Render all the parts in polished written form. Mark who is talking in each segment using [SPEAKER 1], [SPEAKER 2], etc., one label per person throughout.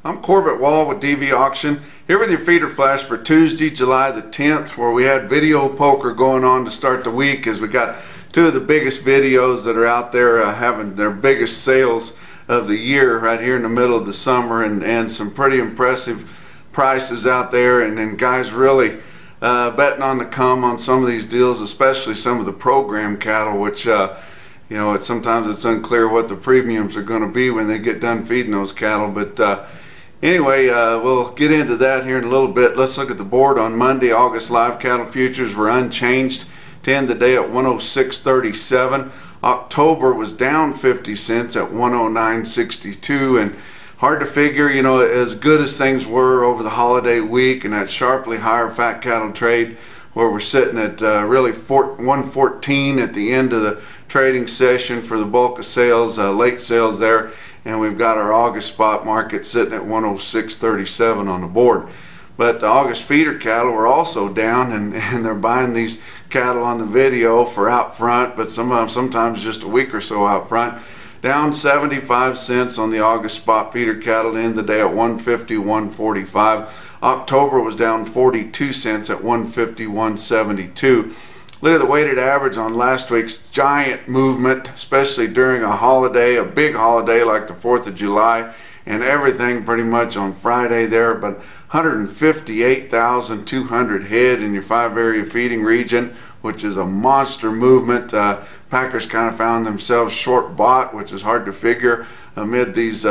[SPEAKER 1] I'm Corbett Wall with DV Auction, here with your feeder flash for Tuesday, July the 10th, where we had video poker going on to start the week as we got two of the biggest videos that are out there having their biggest sales of the year right here in the middle of the summer, and some pretty impressive prices out there, and guys really betting on the come on some of these deals, especially some of the program cattle, which you know, sometimes it's unclear what the premiums are going to be when they get done feeding those cattle. But anyway, we'll get into that here in a little bit. Let's look at the board on Monday. August live cattle futures were unchanged to end the day at 106.37. October was down 50 cents at 109.62, and hard to figure, you know, as good as things were over the holiday week and that sharply higher fat cattle trade, where we're sitting at really 114 at the end of the trading session for the bulk of sales, late sales there, and we've got our August spot market sitting at 106.37 on the board. But the August feeder cattle were also down, and they're buying these cattle on the video for out front, but sometimes just a week or so out front. Down 75 cents on the August spot feeder cattle to end the day at 150.145. October was down 42 cents at 151.72. Look at the weighted average on last week's giant movement, especially during a holiday, a big holiday like the 4th of July, and everything pretty much on Friday there. But 158,200 head in your 5-area feeding region, which is a monster movement. Packers kind of found themselves short bought, which is hard to figure amid these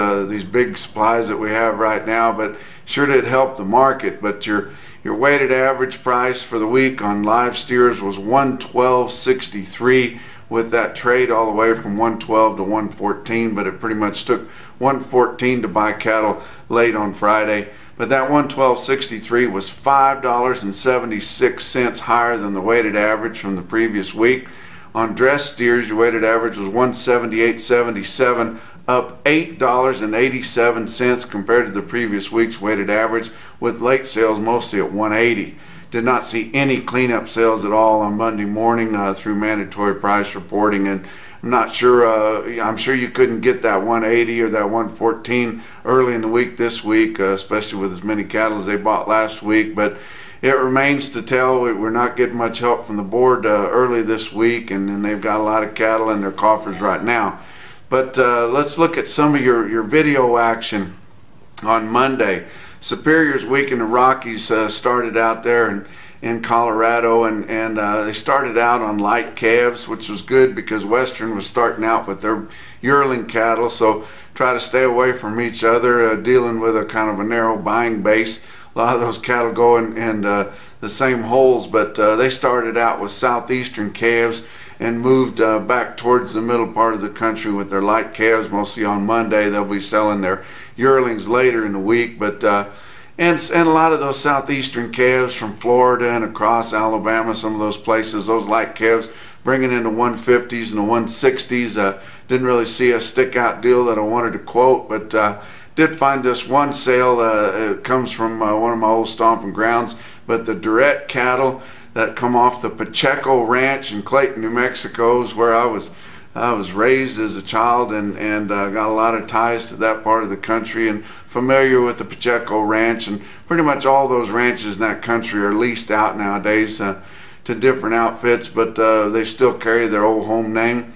[SPEAKER 1] big supplies that we have right now, but sure did help the market. But your weighted average price for the week on live steers was 112.63, with that trade all the way from 112 to 114, but it pretty much took 114 to buy cattle late on Friday. But that 112.63 was $5.76 higher than the weighted average from the previous week. On dress steers, your weighted average was 178.77, up $8.87 compared to the previous week's weighted average, with late sales mostly at 180. Did not see any cleanup sales at all on Monday morning through mandatory price reporting, and I'm not sure, I'm sure you couldn't get that 180 or that 114 early in the week this week, especially with as many cattle as they bought last week. But it remains to tell. We're not getting much help from the board early this week, and they've got a lot of cattle in their coffers right now. But let's look at some of your video action on Monday. Superior's week in the Rockies started out there in Colorado, and they started out on light calves, which was good because Western was starting out with their yearling cattle, so try to stay away from each other, dealing with a kind of a narrow buying base. A lot of those cattle go in the same holes, but they started out with southeastern calves and moved back towards the middle part of the country with their light calves mostly on Monday. They'll be selling their yearlings later in the week, but and a lot of those southeastern calves from Florida and across Alabama, some of those places, those light calves bringing in the 150s and the 160s. Didn't really see a stick out deal that I wanted to quote, but did find this one sale. It comes from one of my old stomping grounds, but the Durette cattle that come off the Pacheco Ranch in Clayton, New Mexico, is where I was raised as a child, and got a lot of ties to that part of the country and familiar with the Pacheco Ranch, and pretty much all those ranches in that country are leased out nowadays to different outfits, but they still carry their old home name.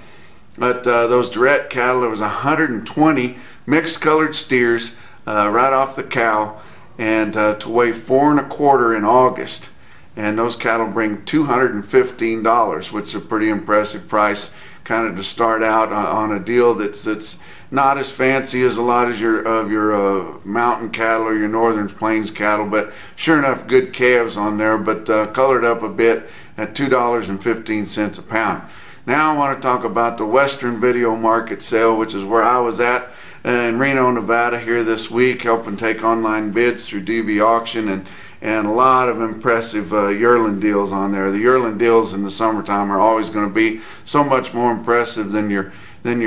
[SPEAKER 1] But those Durette cattle, there was 120 mixed colored steers right off the cow, and to weigh 4 1/4 in August. And those cattle bring $215, which is a pretty impressive price, kind of to start out on a deal that's not as fancy as a lot of your mountain cattle or your northern plains cattle, but sure enough good calves on there, but colored up a bit at $2.15 a pound. Now I want to talk about the Western video market sale, which is where I was at in Reno, Nevada here this week, helping take online bids through DV Auction, and a lot of impressive yearling deals on there. The yearling deals in the summertime are always going to be so much more impressive than your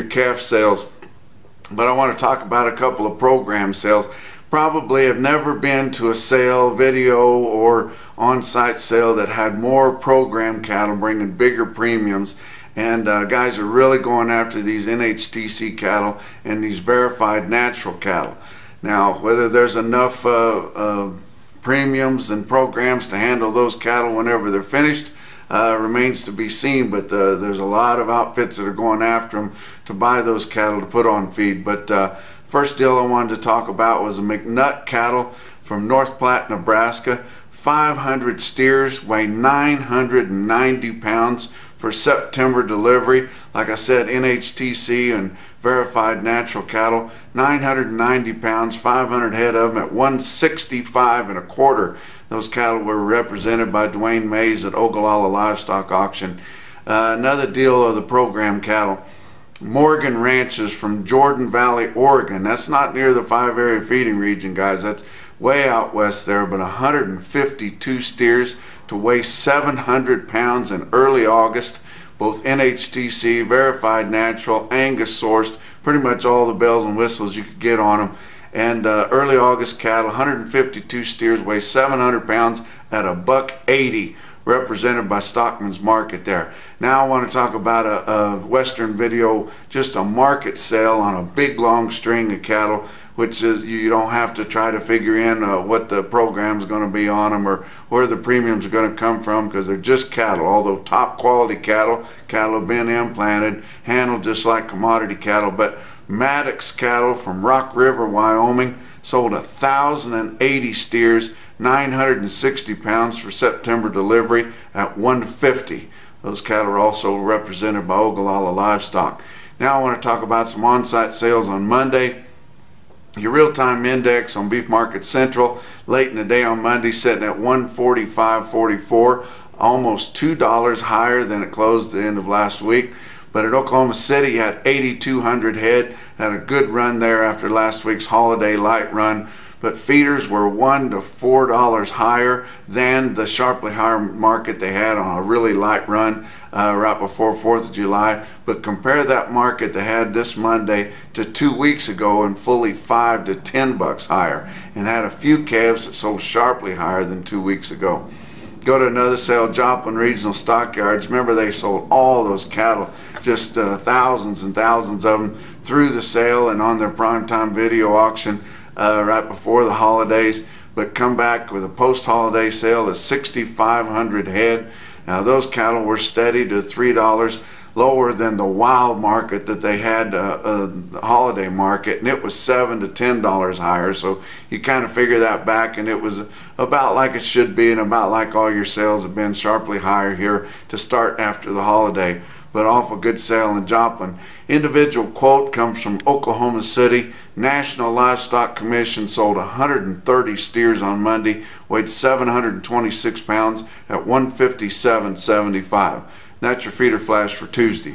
[SPEAKER 1] calf sales. But I want to talk about a couple of program sales. Probably have never been to a sale, video or on-site sale, that had more program cattle bringing bigger premiums, and guys are really going after these NHTC cattle and these verified natural cattle. Now, whether there's enough premiums and programs to handle those cattle whenever they're finished remains to be seen, but there's a lot of outfits that are going after them to buy those cattle to put on feed. But first deal I wanted to talk about was a McNutt cattle from North Platte, Nebraska. 500 steers, weigh 990 pounds for September delivery. Like I said, NHTC and verified natural cattle, 990 pounds, 500 head of them at 165 and a quarter. Those cattle were represented by Dwayne Mays at Ogallala Livestock Auction. Another deal of the program cattle, Morgan Ranches from Jordan Valley, Oregon. That's not near the 5-area feeding region, guys. That's way out west there, but 152 steers to weigh 700 pounds in early August. Both NHTC, verified natural, Angus sourced, pretty much all the bells and whistles you could get on them. And early August cattle, 152 steers, weigh 700 pounds at $1.80, represented by Stockman's Market there. Now I want to talk about a Western video, just a market sale on a big long string of cattle, which is you don't have to try to figure in what the program's going to be on them or where the premiums are going to come from, because they're just cattle. Although top quality cattle have been implanted, handled just like commodity cattle. But Maddox cattle from Rock River, Wyoming, sold 1,080 steers, 960 pounds for September delivery at $150. Those cattle are also represented by Ogallala Livestock. Now I want to talk about some on-site sales on Monday. Your real-time index on Beef Market Central late in the day on Monday sitting at 145.44, almost $2 higher than it closed the end of last week. But at Oklahoma City, you had 8,200 head, had a good run there after last week's holiday light run. But feeders were $1 to $4 higher than the sharply higher market they had on a really light run right before 4th of July. But compare that market they had this Monday to 2 weeks ago and fully $5 to $10 higher, and had a few calves that sold sharply higher than 2 weeks ago. Go to another sale, Joplin Regional Stockyards. Remember, they sold all those cattle, just thousands and thousands of them through the sale and on their primetime video auction right before the holidays. But come back with a post-holiday sale of 6,500 head. Now those cattle were steady to $3 lower than the wild market that they had, the holiday market, and it was $7 to $10 higher. So you kind of figure that back, and it was about like it should be, and about like all your sales have been, sharply higher here to start after the holiday. But awful good sale in Joplin. Individual quote comes from Oklahoma City. National Livestock Commission sold 130 steers on Monday, weighed 726 pounds at $157.75. That's your feeder flash for Tuesday.